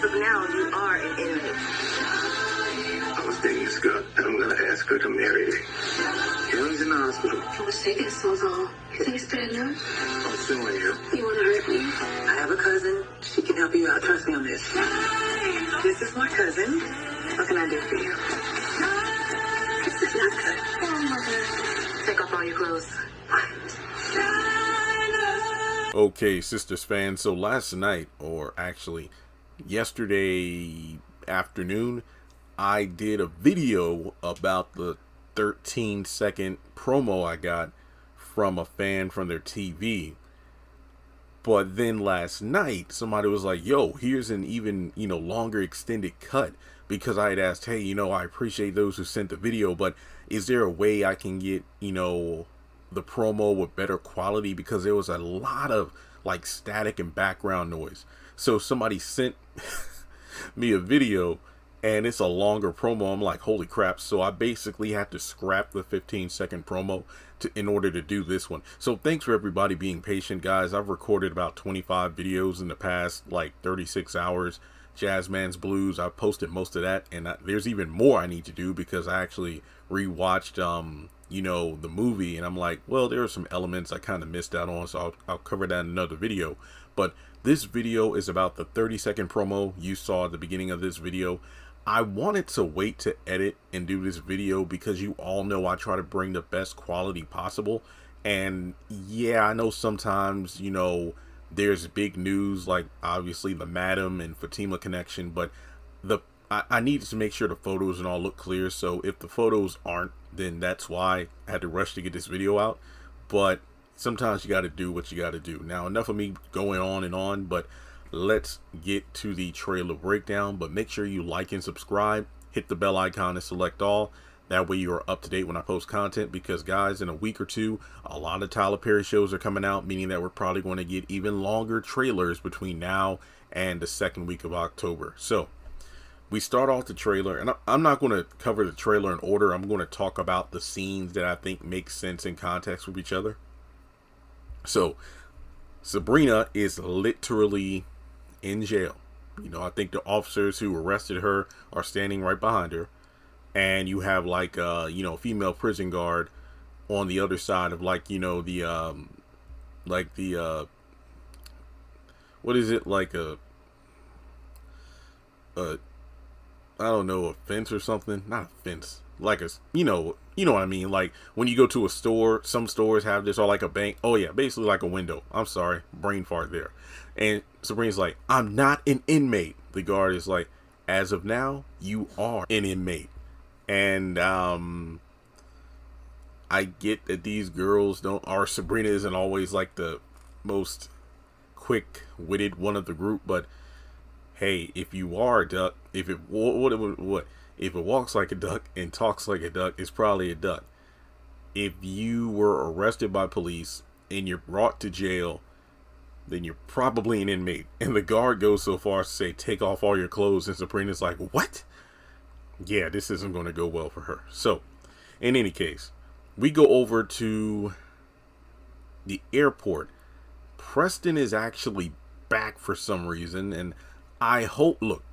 as of now, you are an inmate. I was dating Scott, and I'm gonna ask her to marry me. He's in the hospital. What's taking so long? You think it's bad enough? I'm suing you. You want to hurt me? I have a cousin. She can help you out. Trust me on this. This is my cousin. What can I do for you? This is not good. Oh, mother. Take off all your clothes. Okay, Sistas fans, so last night, or actually yesterday afternoon, I did a video about the 13-second promo I got from a fan from their TV. But then last night, somebody was like, yo, here's an even, longer extended cut, because I had asked, hey, I appreciate those who sent the video, but is there a way I can get, the promo with better quality, because there was a lot of like static and background noise. So somebody sent me a video and it's a longer promo. I'm like, holy crap. So I basically had to scrap the 15-second promo in order to do this one. So thanks for everybody being patient, guys. I've recorded about 25 videos in the past like 36 hours. Jazzman's Blues, I posted most of that, and there's even more I need to do, because I actually rewatched the movie, and I'm like, well, there are some elements I kind of missed out on, so I'll cover that in another video. But this video is about the 30-second promo you saw at the beginning of this video. I wanted to wait to edit and do this video because you all know I try to bring the best quality possible. And yeah, I know sometimes, there's big news, like obviously the Madam and Fatima connection, but I needed to make sure the photos and all look clear. So if the photos aren't, then that's why I had to rush to get this video out. But sometimes you got to do what you got to do. Now, enough of me going on and on, but let's get to the trailer breakdown. But make sure you like and subscribe, hit the bell icon and select all. That way you are up to date when I post content, because guys, in a week or two, a lot of Tyler Perry shows are coming out, meaning that we're probably going to get even longer trailers between now and the second week of October. So we start off the trailer, and I'm not going to cover the trailer in order. I'm going to talk about the scenes that I think make sense in context with each other. So Sabrina is literally in jail. I think the officers who arrested her are standing right behind her. And you have like female prison guard on the other side of what is it, like I don't know, a fence or something? Not a fence, like a you know what I mean, like when you go to a store, some stores have this, or like a bank. Oh yeah, basically like a window. I'm sorry, brain fart there. And Sabrina's like, I'm not an inmate. The guard is like, as of now, you are an inmate. And I get that these girls Sabrina isn't always like the most quick-witted one of the group, but hey, if you are a duck, if it walks like a duck and talks like a duck, it's probably a duck. If you were arrested by police and you're brought to jail, then you're probably an inmate. And the guard goes so far as to say, take off all your clothes, and Sabrina's like, what? Yeah, this isn't going to go well for her. So, in any case, we go over to the airport. Preston is actually back for some reason, and I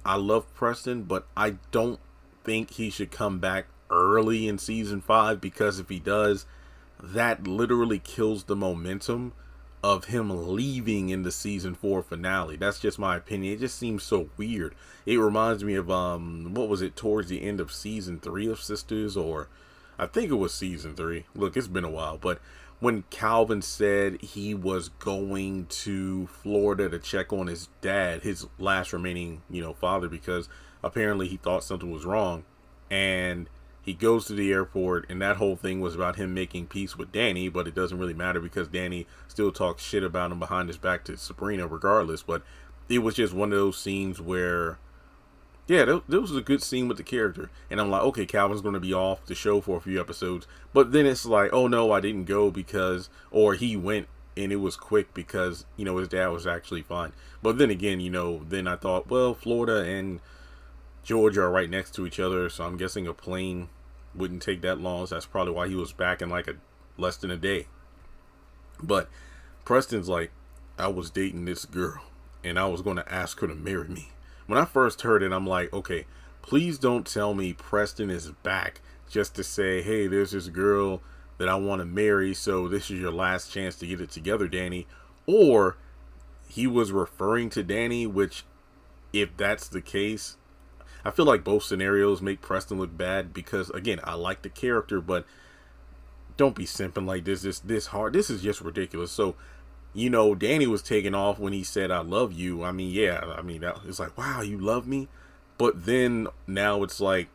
love Preston, but I don't think he should come back early in season 5, because if he does, that literally kills the momentum of him leaving in the season 4 finale. That's just my opinion. It just seems so weird. It reminds me of what was it, towards the end of season 3 of Sistas, or I think it was season 3. Look, it's been a while, but when Calvin said he was going to Florida to check on his dad, his last remaining, father, because apparently he thought something was wrong, and he goes to the airport, and that whole thing was about him making peace with Danny, but it doesn't really matter because Danny still talks shit about him behind his back to Sabrina regardless. But it was just one of those scenes where, yeah, that was a good scene with the character. And I'm like, okay, Calvin's going to be off the show for a few episodes. But then it's like, oh no, I didn't go or he went and it was quick because, his dad was actually fine. But then again, then I thought, well, Florida and Georgia are right next to each other, so I'm guessing a plane wouldn't take that long. So that's probably why he was back in like less than a day. But Preston's like, I was dating this girl and I was going to ask her to marry me. when I first heard it, I'm like, okay, please don't tell me Preston is back just to say, hey, there's this girl that I want to marry, so this is your last chance to get it together, Danny. Or he was referring to Danny, which, if that's the case, I feel like both scenarios make Preston look bad because, again, I like the character, but don't be simping like this hard. This is just ridiculous. So, Danny was taken off when he said, I love you. I mean, yeah, it's like, wow, you love me? But then now it's like,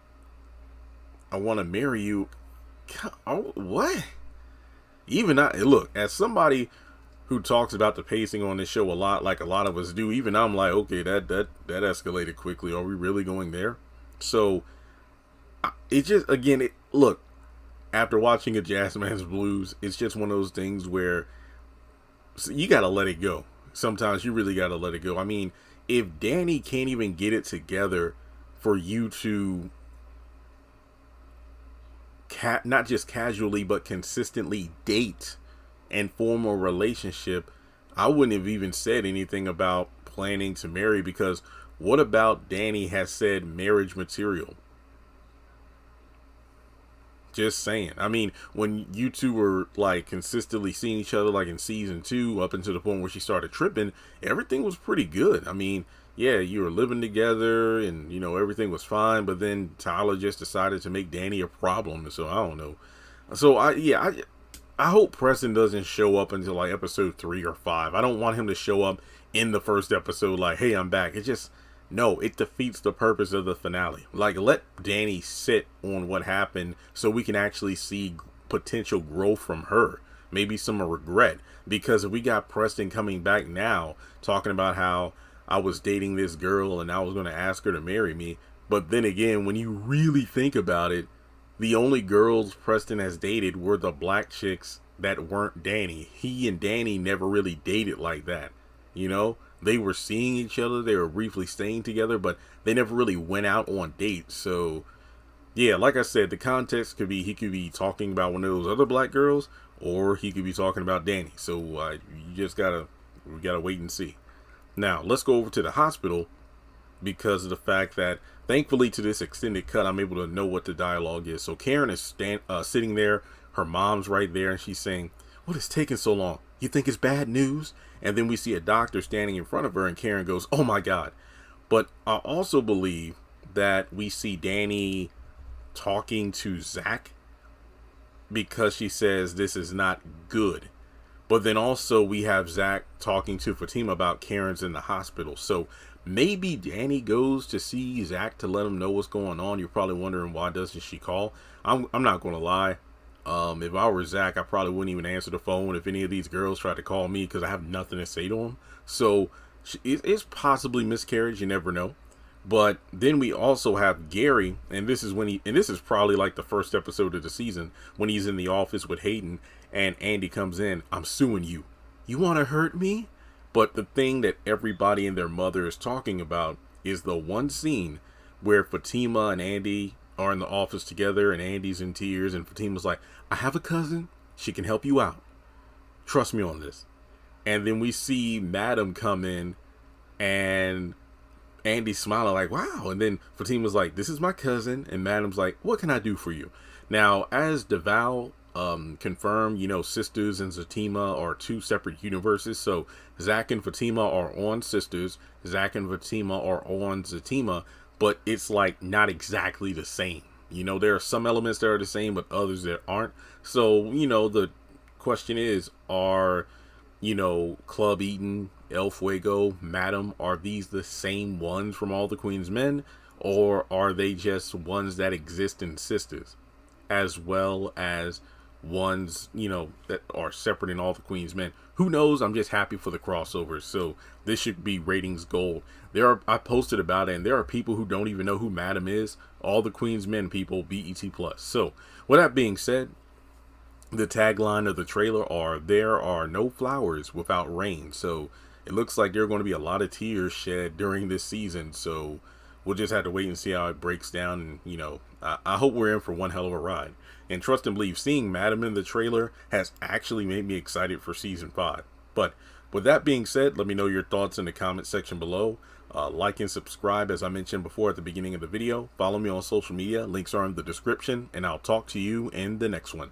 I want to marry you. Oh, what? Even look, as somebody who talks about the pacing on this show a lot, like a lot of us do, even I'm like, okay, that escalated quickly. Are we really going there? So it just, again, look, after watching A Jazzman's Blues, it's just one of those things where you got to let it go. Sometimes you really got to let it go. I mean, if Danny can't even get it together for you to not just casually, but consistently date and form a relationship, I wouldn't have even said anything about planning to marry, because what about Danny has said marriage material? Just saying. I mean, when you two were like consistently seeing each other, like in season 2, up until the point where she started tripping, everything was pretty good. I mean, yeah, you were living together and, everything was fine. But then Tyler just decided to make Danny a problem. So I don't know. So I hope Preston doesn't show up until like episode 3 or 5. I don't want him to show up in the first episode like, hey, I'm back. It defeats the purpose of the finale. Like, let Danny sit on what happened so we can actually see potential growth from her. Maybe some regret. Because if we got Preston coming back now, talking about how I was dating this girl and I was going to ask her to marry me. But then again, when you really think about it, the only girls Preston has dated were the black chicks that weren't Danny. He and Danny never really dated like that. They were seeing each other, they were briefly staying together, but they never really went out on dates. So, yeah, like I said, the context could be, he could be talking about one of those other black girls, or he could be talking about Danny. So, we gotta wait and see. Now, let's go over to the hospital, because of the fact that, thankfully, to this extended cut, I'm able to know what the dialogue is. So, Karen is sitting there, her mom's right there, and she's saying, what is taking so long? You think it's bad news? And then we see a doctor standing in front of her, and Karen goes, oh my God. But I also believe that we see Danny talking to Zach, because she says this is not good. But then also we have Zach talking to Fatima about Karen's in the hospital. So maybe Danny goes to see Zach to let him know what's going on. You're probably wondering, why doesn't she call? I'm not going to lie. If I were Zach, I probably wouldn't even answer the phone if any of these girls tried to call me, because I have nothing to say to them. So it's possibly miscarriage. You never know. But then we also have Gary, and this is probably like the first episode of the season, when he's in the office with Hayden and Andy comes in. I'm suing you. You want to hurt me? But the thing that everybody and their mother is talking about is the one scene where Fatima and Andy are in the office together, and Andy's in tears, and Fatima's like, I have a cousin. She can help you out. Trust me on this. And then we see Madam come in, and Andy's smiling like, wow. And then Fatima's like, this is my cousin. And Madam's like, what can I do for you? Now, as DeVal confirmed, Sistas and Zatima are 2 separate universes. So Zach and Fatima are on Sistas. Zach and Fatima are on Zatima. But it's like not exactly the same. There are some elements that are the same, but others that aren't. So, the question is, are, Club Eden, El Fuego, Madam, are these the same ones from All the Queen's Men? Or are they just ones that exist in Sistas, as well as ones, that are separate in All the Queen's Men? Who knows? I'm just happy for the crossovers. So this should be ratings gold. I posted about it, and there are people who don't even know who Madam is. All the Queen's Men people, BET+. So with that being said, the tagline of the trailer are, there are no flowers without rain. So it looks like there are going to be a lot of tears shed during this season. So we'll just have to wait and see how it breaks down. And, I hope we're in for one hell of a ride. And trust and believe, seeing Madam in the trailer has actually made me excited for season 5. But with that being said, let me know your thoughts in the comment section below. Like and subscribe, as I mentioned before at the beginning of the video. Follow me on social media. Links are in the description, and I'll talk to you in the next one.